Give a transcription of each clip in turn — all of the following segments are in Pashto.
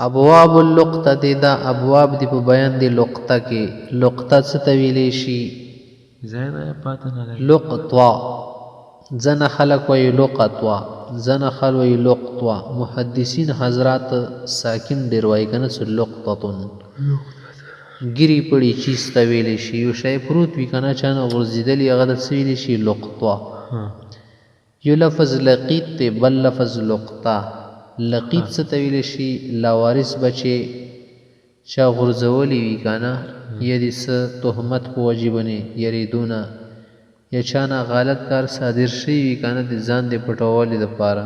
ابواب اللقطه دی دا ابواب دی په بیان دی لقطه کې لقطه څه ته ویلی شي لقطه ځنه خلق وی لقطه ځنه خلق وی لقطه محدثین حضرات ساکن ډیر وای کنه څه لقطه ګری پړی چیز ته ویلی شي یو شی پروت وی کنه چانه غورځیدلی هغه د څه ویلی شي لقطه یو لفظ لقیط ته بل لفظ لقطه لقیط څه ته ویلی شي لاوارث بچي چا غورځولی وي کنه یا دې څه تهمت په وجې باندې یریدونه یا چانه غلط کار صادر شوی وي کنه د ځان د پټولو دپاره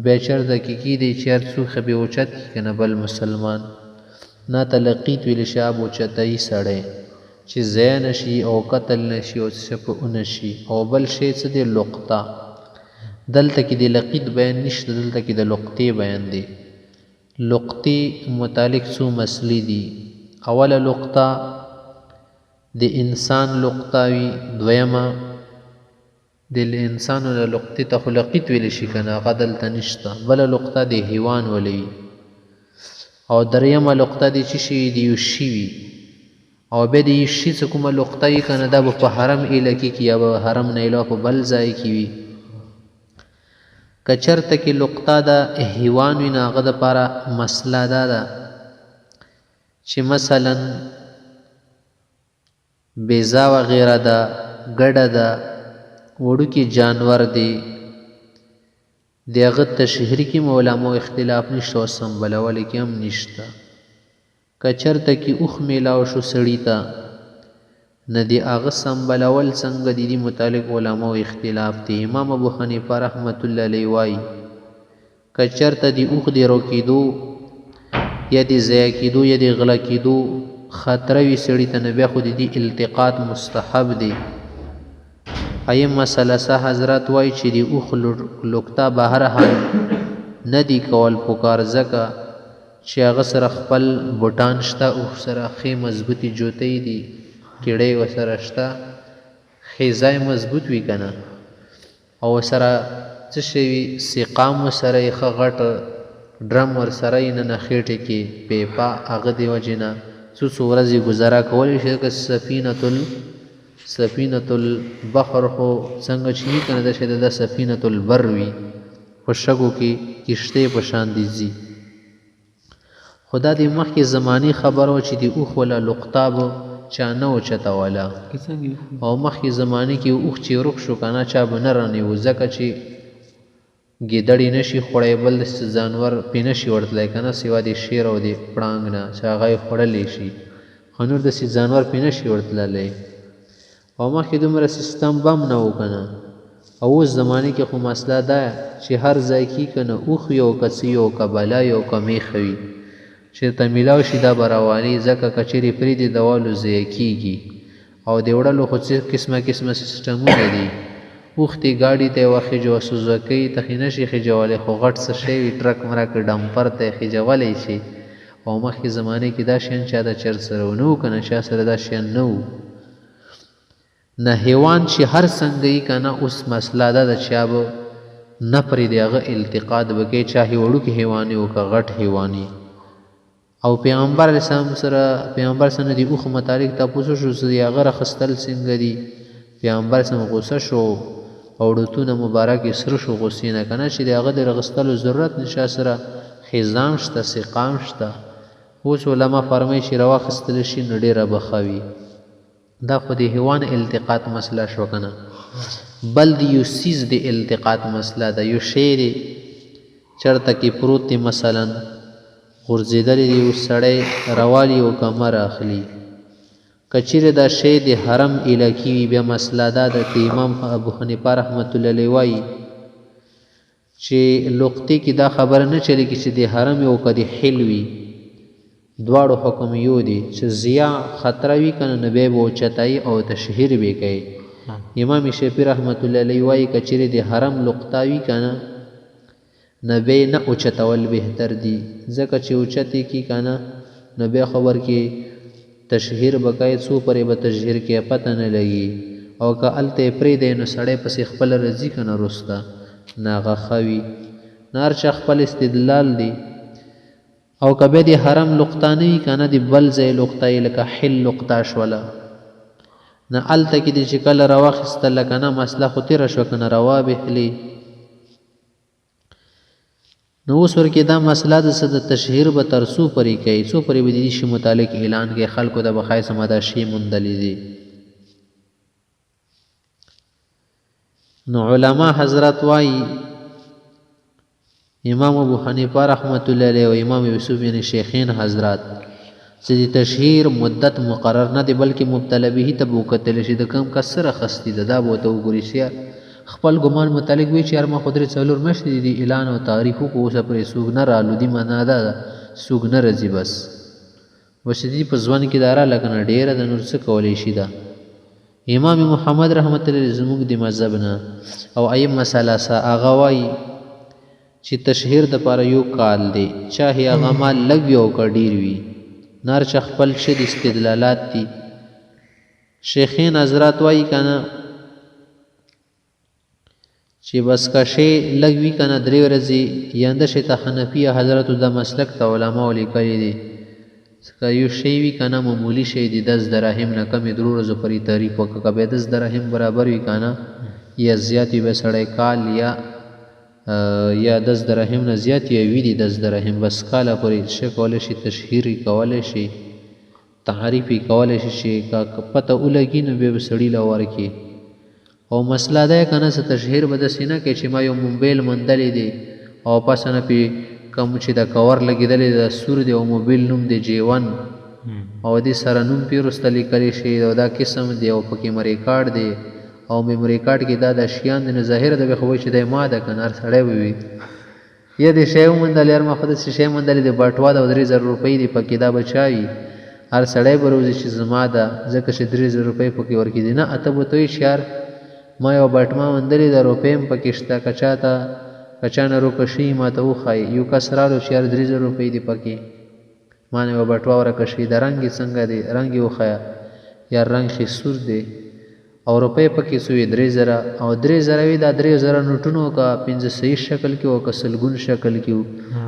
بیا چېرته کې کیدی چې هر څوک خو بې اوچت کي که نه بل مسلمان نه ته لقیط ویلی شي اب اوچتایي سړی چې ضایع نه شي او قتل نه شي او څه په ونه شي او بل شی څه دی لقطه دلته کې د لقیط بیان نشته دلته کې د لقطې بیان دی لقطې متعلق څو مسلې دي اوله لقطه د انسان لقطه وي دویمه د انسانو د لقطې ته خو لقیط ویلی شي که نه هغه دلته نشته بله لقطه د حیوان ولی وي او دریمه لقطه د څه شي د یو شي وي او بیا د یو شي څه کومه لقطه وي که نه دا به په حرم علاقې کې یا به حرم نه علاوه په بل ځای کې وي که چېرته کې لقطه د حیوان وي نو هغه دپاره مسله دا ده چې مثلا بیزا وغیره ده ګډه ده وړوکي جانور دی د هغه تشهیر کې علماو اختلاف نشته او سمبلولو کې هم نشته که چېرته کې اوښ میلاو شو سړي ته نه د هغه سمبلول څنګه د دې متعلق علماو اختلاف دی امام ابو حنیفه رحمت الله علیه وایي که چېرته د اوښ د روکېدو یا د ضایع کېدو یا د غلا کېدو خطره وي سړي ته نو بیا خو د دې التقاط مستحب دی ایمه ثلاثه حضرات وایي چې د اوښ لقطه به هر حال نه دی کول پکار ځکه چې هغه سره خپل بوټان شته اوښ سره ښې مضبوطې جوتۍ دي کیړی ورسره شته ښې ځای مضبوط وي که نه او ورسره څه شی وي سقام ورسره یې ښه غټ ډرم ورسره یې ننه خېټې کې پیپا هغه د وجې نه څو ورځې ګزاره کولی شي که سفینة البحر خو څنګه چې وي که نه دا شی د سفینة البر وي په شګو کې کښتۍ په شان دي ځي خو دا د مخکې زمانې خبره وه چې د اوښ ولا لقطه به چا نه اوچتوله او مخکې زمانې کې اوښ چې ورک شو که نه چا به نه رانیو ځکه چې ګیدړې نه شي خوړی بل داسې ځانور پې نه شي ورتلی که نه سوا د شیر او د پړانګ نه چې هغه یې خوړلی شي خو نور داسې ځانور پې نه شي ورتللی او مخکې دومره سیستم بم نه و که نه او اوس زمانې کې خو مسله ده چې هر ځای کې که نه اوښ وي او که څه یو که بلا وي او که میښه وي چېرته میلاو شي دا به رواني ځکه که چیرې پرېږدي د والو ضایع کېږي او د وړلو خو څه قسمه سیسټمونه دي اوښ ته ګاډي ته یې وخېجو سوزوکۍ ته خې نه شي خېجولی خو غټ څه شی وي ټرک مرک ډمپر ته یې خېجولی شي او مخکې زمانې کې دا شیان چا د چر سره ونه وو که نه چا سره دا شیان نه وو نه حیوان چې هر څنګه یي که نه اوس مسله دا ده چې به نه پرېږدي هغه التقاط به کوي چاهې وړوکي حیوان وي او که غټ حیوان وي او پیغمبر علیه السلام سره پیغمبر سره د اوښ متعلق تپوس وشو چې د هغه راخیستل څنګه دي پیغمبر سره غوسه شو او ډوتونه مبارک یې سره شو غوسې نه که نه چې د هغه د راخیستلو ضرورت نشته سره خزام شته سقام شته اوس علما فرمایي چې راواخیستلی شي نو ډېره به ښه وي دا خو د حیوان التقاط مسله شو که نه بل د یو څیز د التقاط مسله ده یو شی دی چېرته کې پروت دی مثلا غورځېدلی دی یو سړی روالي او کمر اخلي که چیرې دا شی د حرم علاقې وي بیا مسله دا ده که امام ابو حنیفه رحمت الله علیه وایي چې لقطې کې دا خبره نه چلېږي چې د حرم او که د حل وي دواړو حکم یو دی چې ضیا خطره وي که نه بیا به اوچتایي او تشهیر به کوي امام شافعي رحمت الله علیه وایي که چیرې د حرم لقطه وي که نه نه بیا نه اوچتول بهتر دي ځکه چې اوچتې کي که نه نو بیا خبر کې تشهیر به کوي څو پرې به تشهیر کې پته نه لګي او که هلته یې پرېږدی نو سړی پسې خپله راځي که نه وروسته نه هغه ښه وي نه هر چا خپل استدلال دی او کبه دی حرم لقطه نه وي کنه دی بل ځای لقطه یې لکه حل لقطه شوله نه هلته کې دی چې کله راواخیستله که نه مسله خو تېره شوه که نه روا بهلې نو اوس ورکې دا مسله د څه د تشهیر به تر څو پورې کوي څو پورې به د دې شي متعلق اعلان کوي خلکو ته به ښایسته ما دا شی موندلی دی نو علما حضرت وایي امام ابو حنیفه رحمت الله علیه و امام یوسف یعنی شیخین حضرات چې د تشهیر مدت مقرر نه دی بلکې مبتلا به ته به وکتلی شي د کوم کس سره خستی ده دا به ورته وګوري چې خپل ګمان متعلق وي چې یار ما خو درې څلور میاشتې دي اعلان او تعریف وکړو اوسه پرې څوک نه رالو دي معنا دا ده څوک نه راځي بس بس دې په ځوان کې دا راله که نه ډېره د نور څه کولی شي دا امام محمد رحمت الله زموږ د مذهب نه او ائمه ثلاثه هغه وایي چې تشهیر دپاره یو کال دی چاهې هغه مال لږ وي او که ډېر وي نار چې خپل شد استدلالات دي شیخین حضرات وایي که نه چې بس که شی لږ وي که نه 3 ورځې ینده شی ته حنفیه حضرتو د مسلک ته علماو لیکلي دي که یو شی وي که نه معمولي شی دي 10 دراهم نه کم 3 ورځو پورې تعریف وکړه که بیا 10 دراهم برابر وي که نه یا زیات وي به سړی کال یا 10 دراهم نه زیات یا وي دي 10 دراهم بس کاله پورې ښه کولی شي تشهیر یې کولی شي تعریف یې کولی شي چې که پته ولګي نو بیا به سړي له ورکړي او مسله دا که نه څه تشهیر به داسې نه کوي چې ما یو موبایل موندلی دی او پس نه پې کوم چې د کور لګېدلی د سور دی او موبایل نوم دی J1 او دې سره نوم پې وروسته لیکلی شي او دا قسم دی او پکې میموري کارډ دی او میموري کارډ کې دا د شیان دی نو ظاهره ده به خو وایي چې دی ما ده که نه هر سړی به وي یا دې شی وموندلی یار ما خو داسې شی موندلی دی بټوا ده او 3000 روپۍ دی پکې دا به چا وي هر سړی به روځي چې زما ده ځکه چې 3000 روپۍ پکې ورکړي دي نه اته به ته وایي چې یار ما یو بټما موندلې ده روپۍ هم پکې شته که چا نه روکه شي ما ته وښایي یو کس رالو چې یار 3000 روپۍ دي پکې ما نه یوه بټوا ورکه شي د رنګ یې څنګه دی رنګ یې وښایه یا رنګ ښې سور دی او روپۍ پکې څو وي 3000 او 3000 وي دا 3000 نوټونه که 500 شکل کې او که سلګون شکل کې و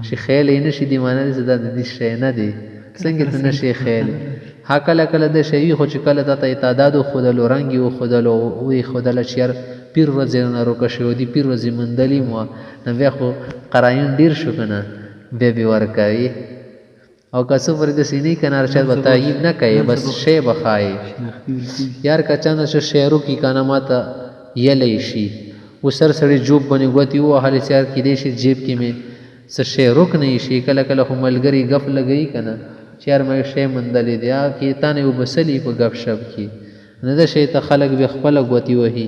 چې خیال یې نه شي دي معنا دی دا د دې شی نه دی څنګه ته نه شي خیال ها کله کله د شی وي خو چې کله تا ته تعداد وښودلو رنګ یې وښودلو وښودله چې یار پیر ورځې نه روکه شوي دي پیر ورځې موندلي مو نو بیا خو قراین ډېر شو که نه بیا به ورکوي او که څه پورې داسې نه وي که نه هر چا به تعیب نه کوي بس شی به ښایي یار که چا نه څه شی روکي که نه ما ته یلی شي اوس هر سړی جوب باندې ګوتې ووهلې چې یار کیدای شي جیب کې مې څه شی روک نه شي کله کله خو ملګري ګپ لګوي که نه چې یار ما یو شی موندلی دی کې تا نه وبسلي په ګپ شپ کې نه ده شی ته خلک بیا خپله ګوتې وهي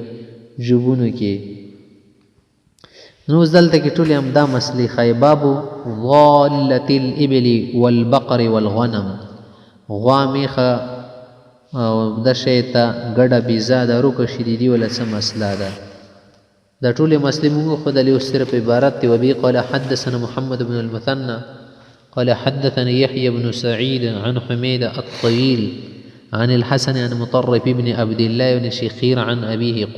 جوبونو کې نو اوس دلته کې ټولې همدا مسلې ښایي بابو ضالة الابل والبقر والغنم غوا میخه او د شی ته ګډه بیزه ده روکه شي د دې وله څه مسله ده دا ټولې مسلې مونږ وښودلې اوس صرف عبارت دی وبه قال حدثنا محمد بن المثنى قال حدثني يحيى بن سعيد عن حميد الطويل عن الحسن عن مطرف بن عبد الله بن شخير عن أبيه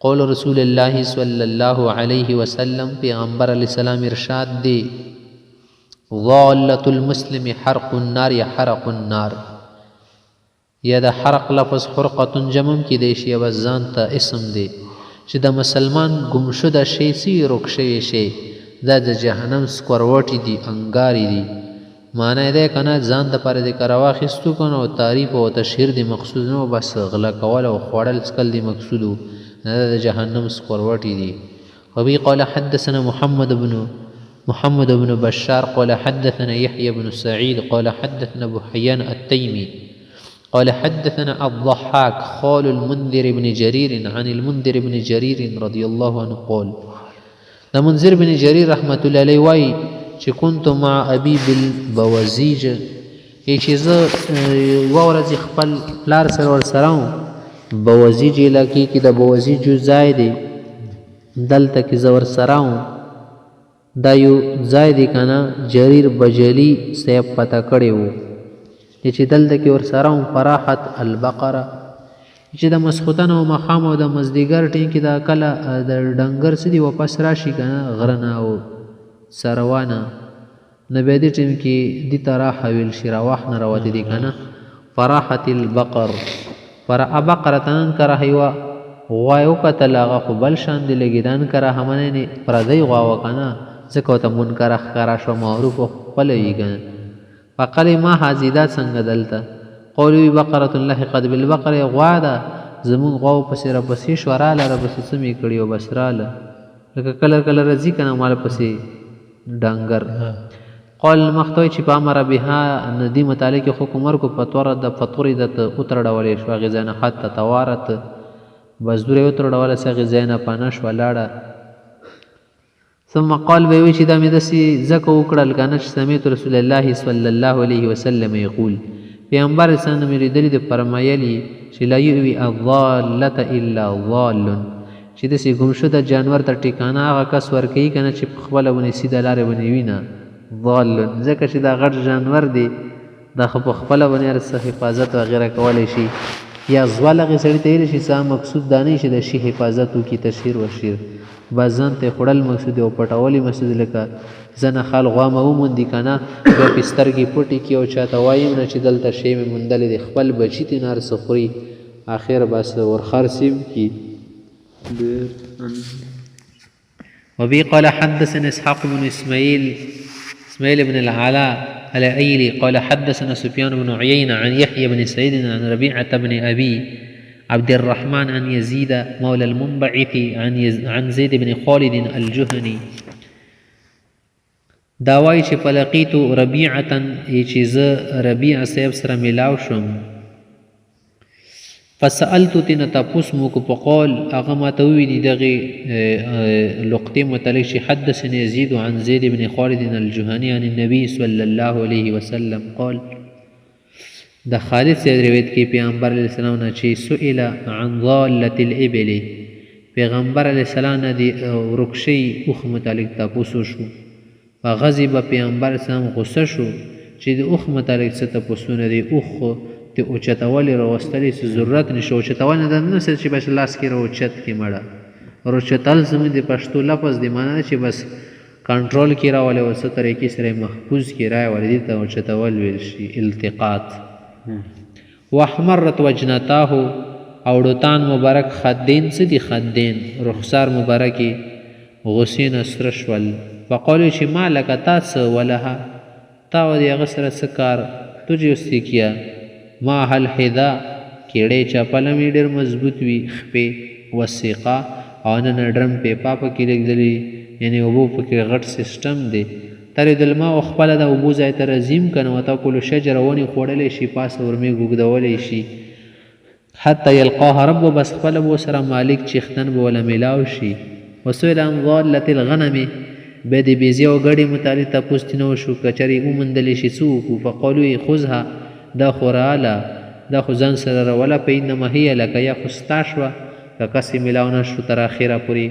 قول رسول الله صلى الله عليه وسلم پیغمبر علیہ السلام ارشاد دی ضالة المسلم حرق النار یا حرق النار یا د حرق لفظ حرقة جمم کی دی شی وزان تا اسم دی چې د مسلمان گمشده شی سی رک شوی شی دا د جهنم سکوروټی دی انګاری دی معنی دی کنه ځان د پاره د کروا خستو کنه او تعریف او تشهیر دی مقصود نو بس غلا کول او خوړل سکل دی مقصود نه د جهنم سکوروټی دی وبي قال حدثنا محمد بن بشار قال حدثنا يحيى بن سعيد قال حدثنا ابو حيان التيمي قال حدثنا الضحاك خال المنذر بن جرير عن المنذر بن جرير رضي الله عنه قال دا منذر بن جرير رحمة الله عليه واي چې كنت مع ابي بالبوازيج چې زه ورځ خپل پلار سره ورسره بوازیج علاقې کې د بوازیجو ځای دی دلته کې زه ورسره دا یو ځای دی که نه جریر بجلي صاحب پته کړی و چې دلته کې ورسره فراحت البقره چې د مسخوتن او مخام او د مزدیګر ټیم کې دا کله د ډنګر څه دی واپس راشي که نه غره نه او سروانه نو بیا دې ټیم کې دې ته راحه ویل شي رواح نه راوتې دي که نه فراحت البقر فرأ بقرة کراهه یوه غوا یې وکتل هغه خو بل شان دی لګي دا نکراهه منی پردی غوا وه که نه ځکه ورته منکره ښکاره شوه معروف خپله وي که نه فقال ما هذې دا څنګه دلته قولو وي بقرة لحقت بالبقر غوا ده زمونږ غواو پسې راپسې شوه راله راپسې څه مې کړي او بس راله لکه کله کله راځي که نه مال پسې ډنګر قال مختوی چې په امر بها ندی متعلق حکم ورکو فطردت اترډولې شوه هغې ځای نه حتی توارت بس دوره یې وترډوله چې هغې ځای نه پناه شوه لاړه ثم قال به وی چې دا مې داسې ځکه وکړل که نه چې سمیت رسول الله صلی الله علیه وسلم یقول پیغمبر اسلام مې لیدلي د فرمایلي چې لا یؤوي الضالة الا ضال چې داسې ګمشده جانور ته ټیکانه هغه کس ورکوي که نه چې په خپله ونې سیده لارې باندې وي نه ضال ځکه چې دا غټ جانور دی دا خو په خپله باندې هر څه حفاظت وغیره کولی شي یا زوال هغې سړي ته ویلی شي څه مقصود دا نه شي د شي حفاظت وکړي تشهیر وشیر بس ځان ته یې خوړل مقصود دی او پټول یې مقصود لکه ځنه خال غوا مه وموندي که نه بیا پې سترګې پټې کړي او چاته وایم نه چې دلته شی مې موندلی دی خپل بچي ترې نه هر څه خوري آخر بس ورخرڅ کړي وبه قال حدثنا اسحاق بن اسماعيل بن العلاء الأيلي قال حدثنا سفيان بن عيينة عن يحيى بن سعيد عن ربيعة بن أبي عبد الرحمن عن يزيد مولى المنبعث عن زيد بن خالد الجهني داوای چې فلقیت ربيعة چې زه ربيع صاحب سره ملاو شم فسألت تینا تپوس مو کو په قول هغه ماته وویلي دغې لقطې متعلق چې حدثني يزيد عن زيد بن خالد الجهني عن النبي صلى الله عليه وسلم قال د خالد صاحب روایت کې پیغمبر علیه السلام نه چې سئل عن ضالة الابل پیغمبر علیه السلام نه د ورکشي اوښ متعلق تپوس وشو فغضب پیغمبر اسلام غصه شو چې د اوښ متعلق څه تپوسونه دي اوښ ته اوچتول راوستلی څه ضرورت نشته اوچتول نه دا نه چې بس لاس کې راوچت کړي مړه راوچتل زموږ د پښتو لفظ دی معنی چې بس کنټرول کې راولي او څه طریقې سره محفوظ کې راولي دې ته اوچتول ویل شي التقاط واحمرت وجنتاه او ډوتان مبارک خدین څه دي خدین رخسار مبارکې غصې نه سره شول فقالو چې ما لکه تا څه ولها تا و د هغه سره څه کار تجوستې کیا ما هل حدا کیړې چپله مې ډېر مضبوط وي خپې وثیقه او نن ډرم پیپا پکې لږدلي یعنې اوبو پکې غټ سیسټم دی ترې د لما خپله د اوبو ځای ته رزیم که نه وتاکلو شجره ونې خوړلی شي پاسه ورمې ږوږدولی شي حتی یلقاها رب بس خپله به ورسره مالک چیختن به وله میلاو شي وسئل عن ضالة الغنم بیا د بیزې او ګډې متعلق تپوس ترې نه وشو که چېرې وموندلی شي څه وکړو فقالو یې خذها دا خو راله دا خو ځان سره راوله په انما هیه لکه یا خو ستا شوه که کسې میلاو نه شو تر اخره پورې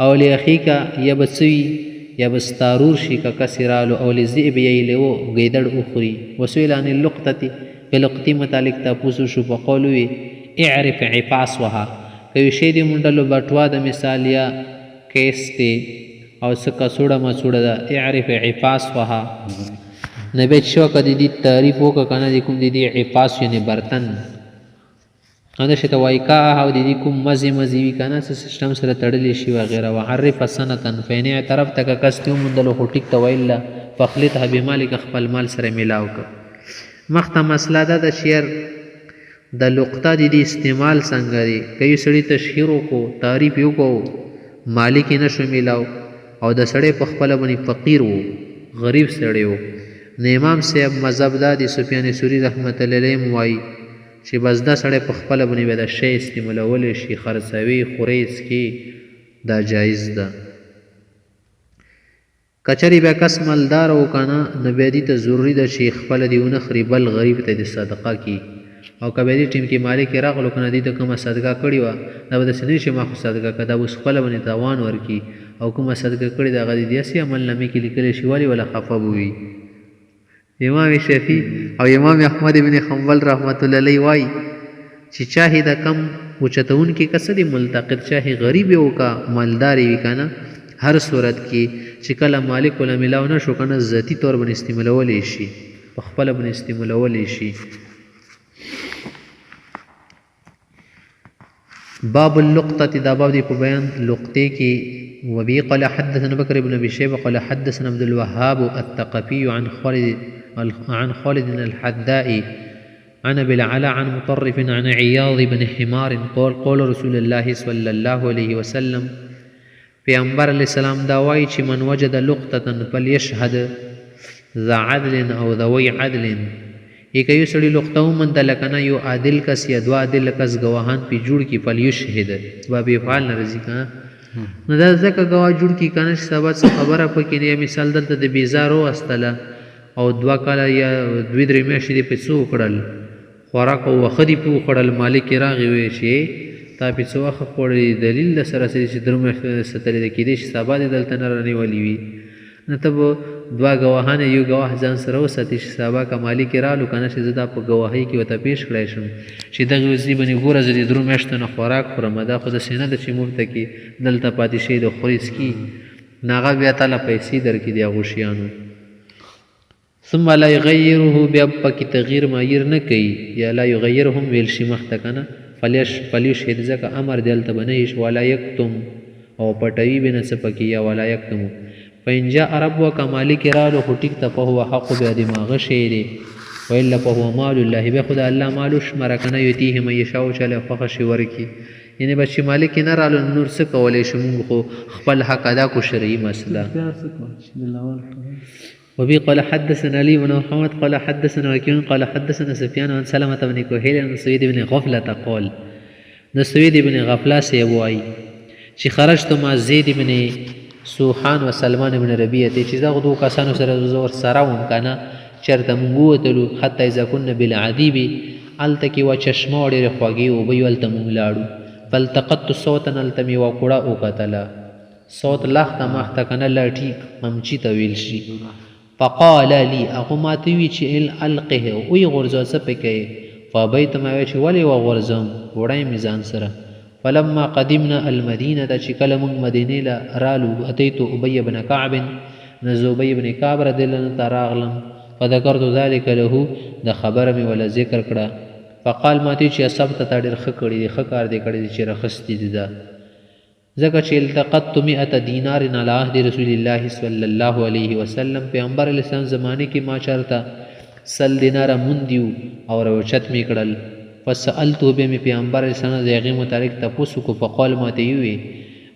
او لیخیکه یا به څه وي یا به ستارور شي که کسې رالو او لذئب یا یې لیوه ګیدړ وخوري وسئل عن اللقطة په لقطې متعلق تپوس وشو فقالو یې اعرف عفاسوها که یو شی دې موندلو بټوا د مثال یا کیس دی او څه کڅوړه مڅوړه ده اعرف عفاسوها نه بیا چې شوکه د دې تعریف وکړه که نه د کوم د دې عفاس یعنې برتن همداسې ته وایي کاها او د دې کوم مزې مزې وي که نه څه سیسټم سره تړلی شي وغیره وعرف سنتن فین اعترف ته که کس دې وموندلو خو ټیک ته ویل فخلطها بمالک خپل مال سره میلاو کړه مخته مسله ده د شعر د لقطه د دې استعمال څنګه دی که یو سړي تشهیر وکړو تعریف یې وکړو مالک یې نه شو میلاو او د سړی په خپله باندې فقیر و غریب سړی و نو امام صاحب مذهب دا دی سفیان ثوری رحمت الله علیه وایي چې بس دا سړی په خپله باندې بیا د شی استعمالولی شي خرڅوي خوري څکي دا جایز ده که چېرې بیا کس مالدار و که نه نو بیا دې ته ضروري ده چې خپله دې ونه خوري بل غریب ته دې صدقه کړي او که بیا دې ټیم کې مالک یې راغلو که نه دې ته کومه صدقه کړې وه دا به داسې نه وي چې ما خو صدقه کړه دا اوس خپله باندې تاوان ورکړي او کومه صدقه کړې ده هغه دې داسې عملنامې کې لیکلی شي ولې وله خفه به وي امام شفیع او امام احمد بن حنبل رحمت الله علیه وایي چې چاهې د کم اوچتونکي که څه دی ملتقط چاهې غریب یې وکړه مالدار یې وي که نه هر صورت کې چې کله مالک ولا ملاو نه شو کنه ذاتی طور باندې استعمالولی شي په خپل باندې استعمالولی شي. باب اللقطة دا باب دی په بیان لقطې کې. وبه قال حدثنا بكر بن ابي شيبه قال حدثنا عبد الوهاب الثقفي عن خالد الحذاء عن ابي العلاء عن مطرف عن عياض بن حمار قال رسول الله صلى الله عليه وسلم پیغمبر علیہ السلام دا وایي چې من وجد لقطة فليشهد ذا عدل او ذوي عدل. یک یو سړي لقطه ومندله کنه یو عادل کس یا دوه عادل کس ګواهان پې جوړ کړي فلیشهد باب افعال نه راځي که نو دا ځکه ګواه جوړ کړي که نه چې سبا څه خبره پکې نه یا مثال دلته د بیزار ووستله او 2 کاله یا 2-3 میاشتې دې پې څه وکړل خوراک او وښه دې پې وخوړل مالک یې راغی ویې چې تا پې څه وښه خوړلي دلیل د سره چې 3 میاشتې ستلې ده کېدای شي سبا دې دلته نه رانیولي وي نو ته به 2 ګواهان یو ګواه ځان سره وساتي چې سبا که مالک یې رالو که نه چې زه دا په ګواهۍ کې ورته پیش کړی شم چې دغې وزې باندې ګوره زه د 3 میاشتو نه خوراک خورم دا خو داسې نه ده چې موږ ته کې دلته پاتې شوي د خوري څکي نو هغه بیا تاله پیسې درکړي د هغو شیانو. ثم لا یغیره بیا پکې تغییر مایر نه کوي یا لا یغیرهم ویل شي مخته که نه فلیشهد ځکه امر دی هلته به نه وي ولا یکتم او پټوي به نه څه پکې یا ولا یکتمو. فإن جاء ربك مالک رالو خو ټیک ته فهو حق بیا دماغه شی دی وإلا فهو مال الله بیا خو د الله مالو شمره که نه یتیه من یشاء چاله خوښه شي ورکړي یعنې به چې مالک یې نه رالو نور څه کولی شو موږ خو خپل حق ادا کو شرعي مسله. وبه قال حدثنا علي بن محمد قال حدثنا وكيع قال حدثنا سفيان عن سلمة بن كهيل عن سويد بن غفلة قال د سويد بن غفلة سے وایي چې خرجت مع زید بن سوحان و سلمان بن ربیعه چې دغه 2 کسانو سره زور سره وم که نه چېرته مونږ ووتلو حتی اذا كنا بالعدیب هلته کې وه چشمه ډېرې خوږې اوبه وي هلته مونږ لاړو فالتقطت صوتا هلته مې یوه کوړه وکتله صوت لخته مخته که نه لاټیک ممچي ته ویل شي فقال لي هغه ماته وي چې القه ویې غورځوه څه پې کوې فابیت ما ویل چې ولې وغورځوم وړی مې ځان سره. فلما قدمنا المدینه چې کله موږ مدینې له رالو اتیتو ابی بن کعب نو زه ابی بن کعب رضی الله عنه ته راغلم فذکرت ذلک له د خبره مې ولا ذکر کړه فقال ماته چې اصبت تا ډېر ښه کړي دي ښه کار دې کړی دی چې رخصتي دي ده ځکه چې التقطت 100 دینار علی عهد رسول الله صلی الله علیه وسلم پیغمبر علیه السلام زمانه کې ما چرته 100 دیناره موندیو او روچت مې کړل فسألته به مې پیغمبر علیه السلام د هغې متعلق تپوس وکړو فقال ماته یې وویل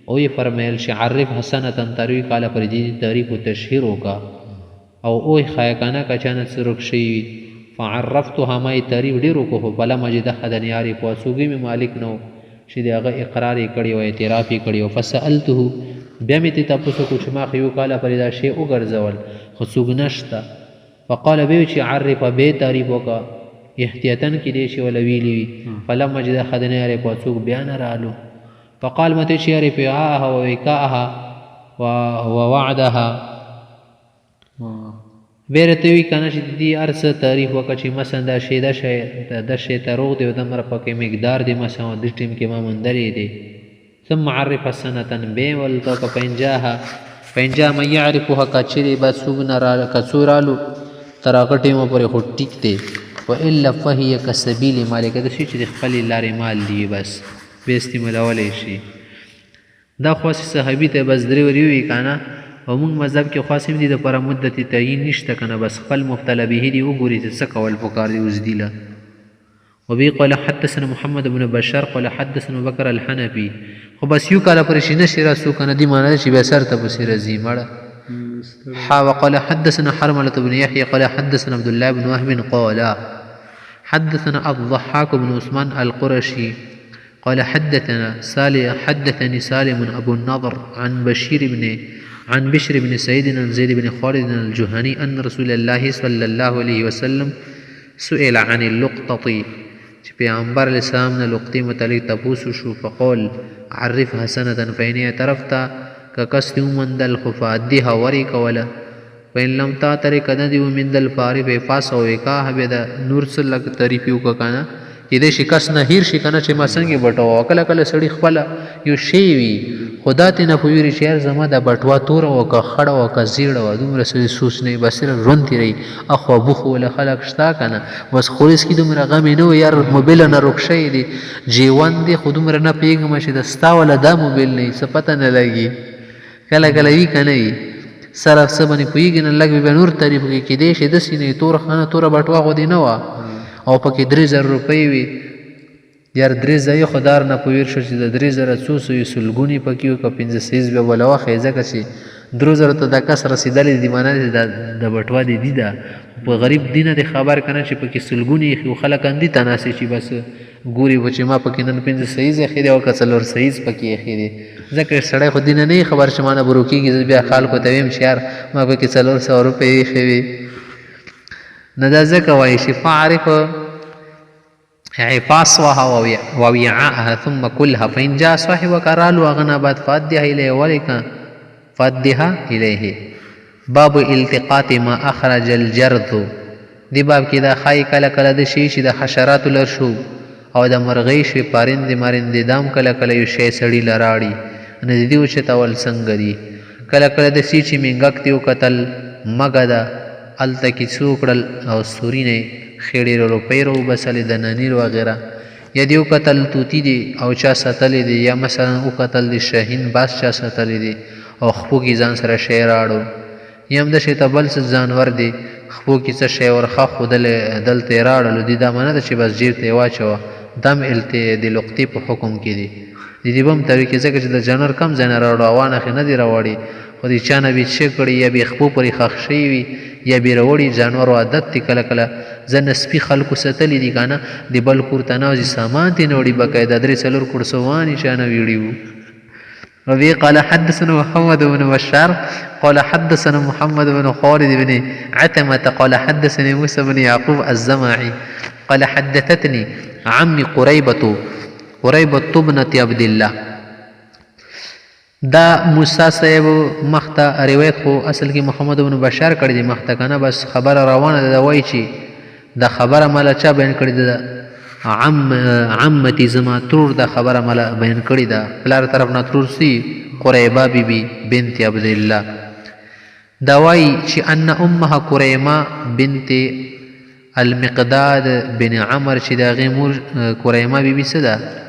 او یې فرمیل چې عرف حسنة تروي کاله پر دې تعریف و تشهیر وکړه او او یې ښایه کنه که چا نه څه رک شوي وي فعرفتها ما یې تعریف ډېر وکړو خو فلم اجد احدا یعرف هغې مې مالک نه و چې د هغه اقرار یې کړی و اعتراف یې کړی و فسألته بیا مې ترې تپوس وکړو چې ما خو یو کاله پرې دا شی وګرځول خو څوک نشته فقال به چې عرفه به تعریف وکړه احتیاطاً کېدای شي وله ویلي وي فلم اجد احدا یعرف څوک بیا نه رالو فقال مته چې یعرف وعاءها ووکاءها ووعدها بیا راته وي که نه چې د دې هر څه تعریف وکړه چې مثلا دا شی دا شی ته روغ دی او دومره پکې مقدار دی مثلا دې ټیم کې ما موندلی دی ثم عرفها سنة بیا ولته وکړه فإن جاء من یعرفها که چېرې به څوک نه راله که څو رالو تر هغه ټیمه پورې خو ټیک دی وإلا فهي كسبيل مالک دا شي چې د خپلې لارې مال دی بس بیا استعمالولی شي دا خاص صحابي ته بس 3 ورې وي که نه او موږ مذهب کې خاص هم دي دپاره مدت تعین نشته که نه بس خپل مبتلا به دي وګوري چې څه کول پکار دي اوس دي له. وبه قال حدثنا محمد بن بشار قال حدثنا بكر الحنفي خو بس یو کاله پرې شي نشي راسو که نه دي معنی چې بیا سر ته پسې راځي مړه. وقال حدثنا حرملة بن يحيى قال حدثنا عبد الله بن وهب قال حدثنا الضحاك بن عثمان القرشي قال حدثني سالم أبو النضر عن بشر بن سعيد عن زيد بن خالد الجهني أن رسول الله صلى الله عليه وسلم سئل عن اللقطة چې پیغمبر علیه السلام نه لقطې متعلق تپوس وشو فقال عرفها سنة فإن اعترفت که کس دې وموندل خو فأدیها ورې کوله فإن لم تعترف که نه دې وموندل فعرف فاس او وکاح بیا د نور څه لږ تعریف یې وکړه که نه کېدای شي کس نه هیر شي که نه چې ما څنګه بټوه کله کله سړي خپله یو شی وي خدا ته نه پوهېږي چې یار زما دا بټوا توره وه که خړه وه که زیړه وه دومره سوس نه وي بس صرف ژوند تېروي اخوا بوخ وله خلک شته که نه بس خورس کې دومره غم یې نه و یار موبیله نه روک شوی دی جیون دی خو دومره نه پوهېږم چې د ستا والا دا موبیل نه وي څه پته نه لګي کله کله وي که نه وي سره څه باندې پوهېږي نه لږ بیا نور تعریف کوي کېدای شي داسې نه وي توره خانه توره بټوا خو دې نه وه او پکې 3000 روپۍ وي یار 3000 خو دار نه پوهېږ شو چې د 3000 څو سوي سلګونې پکې وي که 500 بیا بله وخت ځکه چې 3000 ته دا کس رسېدلی دی معنا د بټوا دی ده په غریب دی نه دی خبر که نه چې پکې سلګونې ایښي و خلک اندي ته ناستې چې بس ګوري به چې ما پکې نن 500 سیز ایښی دی او که 4 سیز پکې ایښی دی ځکه سړی خو دې نه نه خبر چې ما نه به روکېږي زه بیا خلکو ته ویم چې یار ما پکې 400 روپۍ ایښې وي نو دا ځکه وایي چې فاعرف عفاصها ووعاءها ثم كلها فإن جاء صاحبك رالو أغنى بعد فأدها إليه ولك فأدها إليه باب التقاط ما أخرج الجرد دی باب کې دا خای کله کله د شي چې د حشراتو لر شو او د مرغۍ شوي پارندې مارندې دام کله کله یو شی سړي لراړي نه د دې وچتول څنګه دي کله کله د سي چې منګک دی وکتل مګه ده هلته کې څو کړل او سورینې خېړې روپۍ راوبسلې د ننیر وغیره یا دې وکتل توتي دی او چا ساتلی دی یا مثلا وکتل د شاهین باز چا ساتلی دی او خپو کې ځان سره شی راړو یا همداسې ته بل څه جانور دی خپو کې څه شی ورخه ښودلی دلته یې راړلو دې دا منه ده چې بس جیب ته یې واچوه دم الته د لقطې په حکم کې دی د دې به هم طریقې ځکه چې د جانور کم ځای نه راوړو اوانه خې نه دي راوړي خو د چا نه بې څه کړي یا بې خپو پورې ښخ شوي وي یا بې راوړي جانورو عادت دی کله کله ځنه سپي خلکو ساتلي دي که نه د بل کور ته ناوځي سامان ترې نه وړي باقاعده 3-4 کورسوانې چا نه ویړي وو وبه قال حدثنا محمد بن بشار قال حدثنا محمد بن خالد بن عتمة قال حدثني موسى بن يعقوب الزمعي قال حدثتني عمي قريبة ابنة عبد الله دا موسی صاحب مخته روایت خو اصل کې محمد بن بشار کړی دی مخته کنه بس خبره روانه ده وایي چې دا خبره مله چا بیان کړې ده عمتي زما ترور دا خبره مله بیان کړې ده پلار طرف نه ترور سي قریبه بیبي بنت عبد الله دا وایي چې ان امها قریمه بنت المقداد بن عمر چې د هغې مور قریمه بیبي څه ده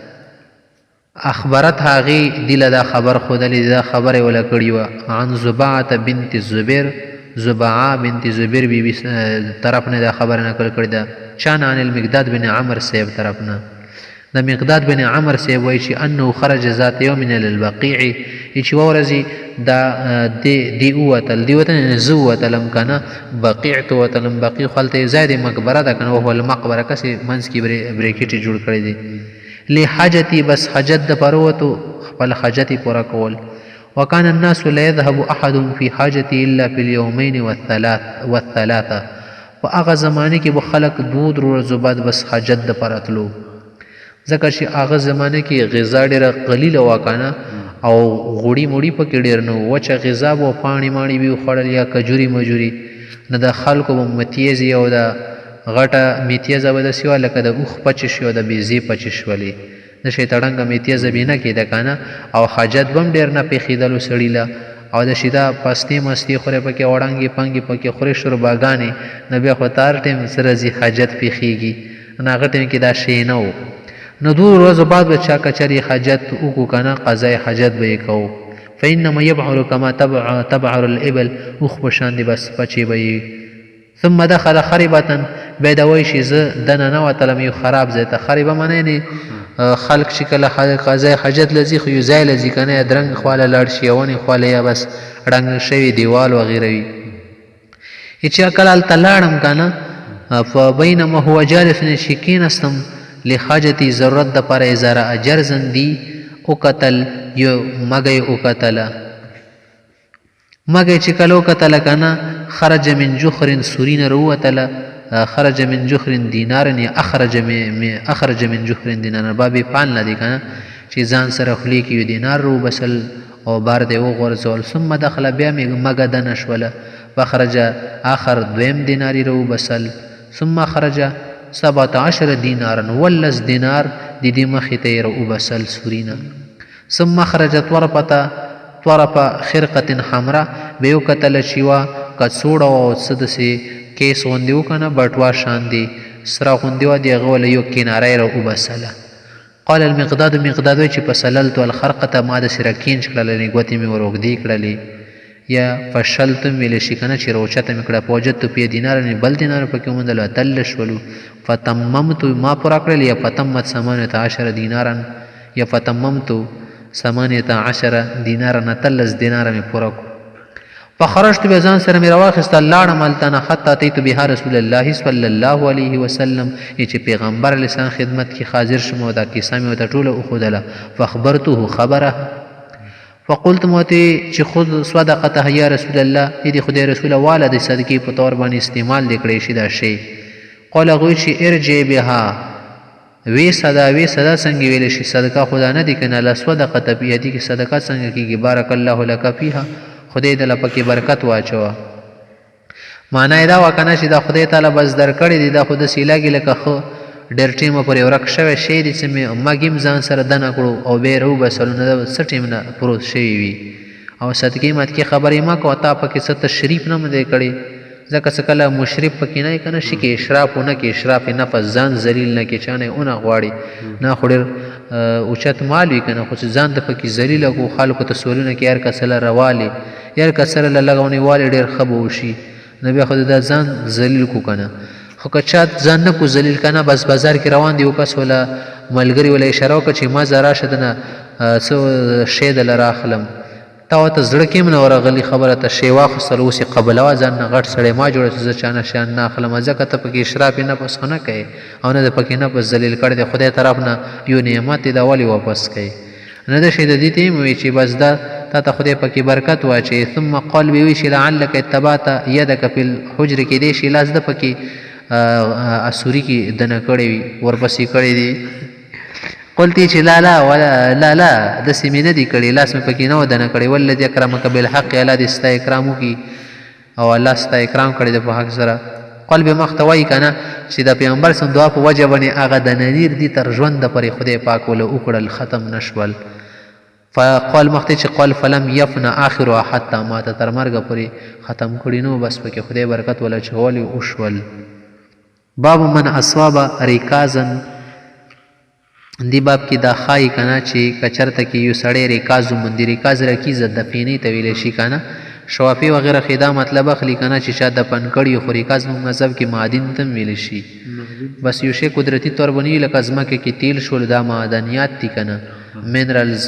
اخبرت هغې دله دا خبر ښودلې دا خبره یې وله کړې وه عن زبعة بنت الزبیر زبعه بنت زبیر بیبي طرف نه دا خبره نقل کړې ده چا نه عن المقداد بن عمر صاحب طرف نه د مقداد بن عمر صاحب وایي چې انه خرج ذات یوم الى البقیع چې یوه ورځې دا دی ووتل دی وتل زه ووتلم که نه بقیع ته وتلم بقیع خو هلته یې ځای دی مقبره ده که نه وهو المقبره کسې منځ کې بریکټ یې جوړ کړی دی لحاجتي بس حاجت د پاره وتو خپل حاجت یې پوره کول وكان الناس لا يذهب أحد في حاجته إلا في اليومين والثلاثة وأغا زمانه کې به خلق 2 ورځو بعد بس حاجت د پاره تلو ځکه چې هغه زمانه کې غذا ډېره قلیله وه که نه او غوړي موړي پکې ډېر نه و وچه غذا به پاڼې ماڼې به یې خوړل یا کجوري مجوري نه د خلکو به متیزې او د غټه میتیزه به داسې وه لکه د اوښ پچې شي او د بیزې پچې شولې د شیطړنګه میتیزه به نه کېده که نه او حاجت به هم ډېر نه پېښېدلو سړي له او د شیدا پستې مستې خورې پکې وړانګې پنګې پکې خورې شورباګانې نو بیا خو تار ټیم سره ځي حاجت پېښېږي نو هغه ټیم کې دا شی نه و نو 2 ورځو بعد به چا کچرې حاجت وکړو که نه قضای حاجت به یې کوو فإنما يبعر كما تبعر الإبل اوښ په شان دي بس پچې به یې ثم دخل خربة بیا د وایي چې زه دنه نوتلم یو خراب ځای ته خربه منی نه خلق چې کله قضای حاجت لځي خو یو ځای لځي که نه یا درنګ خواله لاړ شي یا ونې خواله یا بس ړنګ شوي دیوال وغیره وي چې کله هلته لاړم که نه فبینما هو جالس چې کېناستم لحاجتي ضرورت دپاره اظهاره اجرزن دی وکتل یو مګی وکتله مګی چې کله وکتله که نه خرج من جخر سورین راووتله خرج من جخر دینار یا اخرج من جخر دینار بابې پال نه دی که نه چې ځان سره خولې کې یو دینار راوبسل او بار دی وغورځول ثم دخله بیا مې مګه دنه شوله فخرج آخر 2 دینار یې راوبسل ثم خرج 17 دینارا 10 دینار د دې مخې ته یې راوبسل سورینه ثم خرج طرف خرقة حمراء به یې وکتله چې یوه کڅوړه وه او څه داسې کیس غوندې و که نه بټوه شاندې سره غوندې وه د هغه وله یو کناره یې راوبسله. قال المقداد وایي چې فسللت الخرقة ما داسې راکینچ کړله یعنې ګوتې مې ور اوږدې کړلې یا فشلتم ویلی شي که نه چې راوچته مې کړه فوجدت فی دینارا بل دینار پکې وموندلو اتلس شولو فتممت ما پوره کړل یا فتمت 18 دینارا یا فتممت 18 دینارا اتلس دیناره مې پوره کړو. فخرجت بیا ځان سره مې راواخېسته لاړم هلته نه حتی اتیت بها رسول الله صلی الله علیه وسلم چې پیغمبر علیه السلام خدمت کې حاضر شوم او دا کیسه مې ورته ټوله وښودله. فاخبرته خبره فقلت موتی چې خود صدقته یا رسول الله دې خدای رسوله واله د صدقې په طور باندې استعمال دې کړی شي دا شی. قال هغوی چې ارجع بها وی صدا څنګه ویلی شي صدقه خدا نه دي که نه له صدقته بیدي کې صدقه څنګه کېږي بارک الله لک فیها خدای دله پکې برکت واچوه. معنا یې دا وه که نه چې دا خدای تعالی بس در کړی دی دا خو داسې لګي لکه ښه ډېر ټیمه پورې ورک شوی شی دی چې مږ هم ځان سره دنه کړو او بیا یې راوباسلو نو دا څه ټیم نه پروت شوي وي. او صدقې مطقې خبرې مه کوه تا پکې څه تشریف نه دی کړی ځکه څه کله مشرف پکې نه یې که نه شي کې اشراف ونه کې اشراف نفس ځان ذلیل نه کې چا نه یې ونه غواړي نه خو ډېر اوچت مال وي که نه خو چې ځان ته پکې ذلیله کړو خلکو ته سولونه کې هر کس سره روالې هر کس سره له لګونې والې ډېر ښه به وشي نو بیا خو دا ځان ذلیل کړو که نه. خو که چا ځان نه کړو ذلیل که نه بس بازار کې روان دی یو کس وله ملګري وله اشاره وکړه چې ما زه راشه دنه څه شی دله راخلم تا ورته زړه کې هم نه ورغلي خبره ته شی واخیستل اوس یې قبلوه ځان نه غټ سړی ما جوړه چې زه چا نه شیان نه اخلم ځکه ته پکې اشراف نفس خو نه کوې او نه د پکې نفس ذلیل کړی دی خدای طرف نه یو نعمت دی دا ولې واپس کوې نه دا شی د دې ته یې وایي چې بس دا تا ته خدای پکې برکت واچوي. ثم قال به وایي چې لعلک اتبعت یدک فی الحجر کېدی شي لاس ده پکې اسوري کې دنه کړی وي ورپسې کړی دی. قلتی چې لا داسې مې نه دي کړي لاس مې پکې نه و دنه کړی والذي اکرمک بالحق الله دې ستا اکرام وکړي او الله ستا اکرام کړی دی په حق سره. قلب مخ ته وایي که نه چې د پیغمبر سم دعا په وجه باندې هغه د ننیر دي تر ژونده پورې خدای پاک وله وکړل ختم نه شول. فقال مخ ته چې قال فلم یفن آخرها حتی ماته تر مرګه پورې ختم کړي نو بس پکې خدای برکت وله اچولی وشول. باب من اصواب ریکازا دی باب کې دا ښایي که نه چې که چېرته کې یو سړی ریکاز وموندي ریکاز رکیزه دفینې ته ویلی شي که نه شوافي وغیره خې دا مطلب اخلي که نه چې چا دفن کړي خو ریکاز موږ مذهب کې معدن ته هم ویلی شي بس یو شی قدرتي طور باندې وي لکه ځمکې کې تیل شول دا معدنیات دي که نه منرلز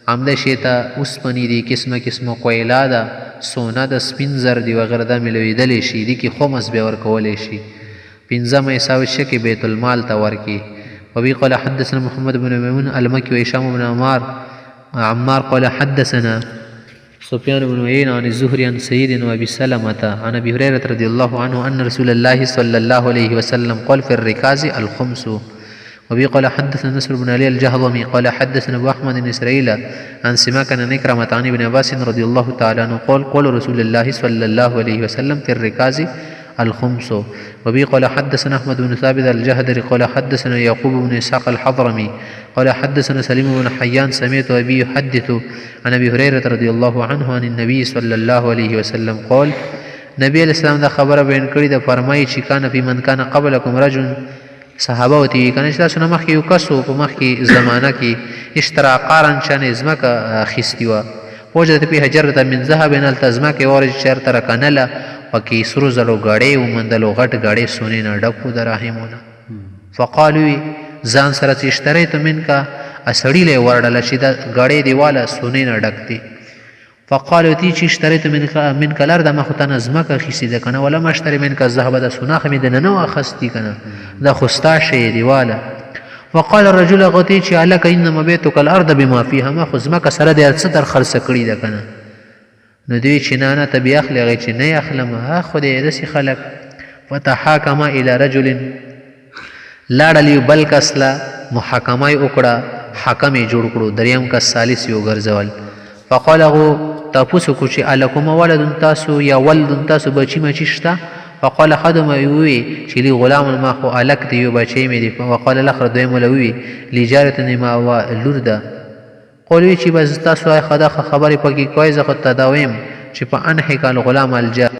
همدې شی ته اوسپنې دي قسمه قسمه کویلا ده سونه ده سپین زر دي وغیره دا میلوېدلی شي دي کې خمس بیا ورکولی شي. پنځمه حساب شکې بیت المال ته ورکړي. وبه قال حدثنا محمد بن ميمون المكي وهشام بن عمار قال حدثنا سفيان بن عيينة عن الزهري عن سعيد وابي سلمة عن ابي هريرة رضي الله عنه ان رسول الله صلى الله عليه وسلم قال في الركاز الخمس. وبه قال حدثنا نصر بن علي الجهضمي قال حدثنا ابو احمد بن اسرائيل عن سماك بن إكرمة عن ابن عباس رضي الله تعالى عنه قال رسول الله صلى الله عليه وسلم في الركاز الخمس. وبه قال حدثنا احمد بن ثابت الجهدري قال حدثنا يعقوب بن اسحاق الحضرمي قال حدثنا سليم بن حيان سمعت ابي يحدث عن ابي هريره رضي الله عنه عن النبي صلى الله عليه وسلم قال نبی علیہ السلام دا خبره بیان کړې ده فرمایي چې کان فی من کان قبلکم رجل صحابه وتی کنه چې تاسو نه مخکې یو کس و په مخکې زمانه کې اشترا قارن چانې ځمکه اخیستې وه وجدت فیها جرة من ذهب هلته ځمکه یې واورېده چې چېرته راکنله پکې سرو زرو ګاډۍ وموندلو غټ ګاډۍ سونې نه ډک و د راهمونه. فقالو ځان سره چې اشتریتو منکه سړي له یې ورډله چې دا ګاډۍ دې واله سونې نه ډک دی. فقالو تی چې اشتریتو منکه الارض ما خو تا نه ځمکه اخیستې ده که نه ولم اشتري منکه الذهب دا سونه خو مې دنه نه و اخیستي که نه دا خو ستا شی دی واله. وقال الرجل هغه ته چې هلکه انما بیتک الارض بما فیها ما خو ځمکه سره دې هر څه در خرڅه کړي ده که نه نو دوی چې نه ته بیا اخلي هغې چې نه یې اخلم ها خو دې داسې خلک. فتحاکما الی رجل لاړل یو بل کس له محاکمه یې وکړه حکم یې جوړ کړو دریم کس ثالث یې وګرځول. فقال هغو تپوس وکړو چې الکم ولد تاسو یا ولد تاسو بچي مچي شته. فقال احدهم ووی چې لی غلام ما خو الک دی یو بچی مې دی. وقال الاخر دویم وله ووی لجارة ما لور ده قول وی چې بس تاسو خدا خبرې پکې کوی زه خو تداویم چې په انحک الغلام الجا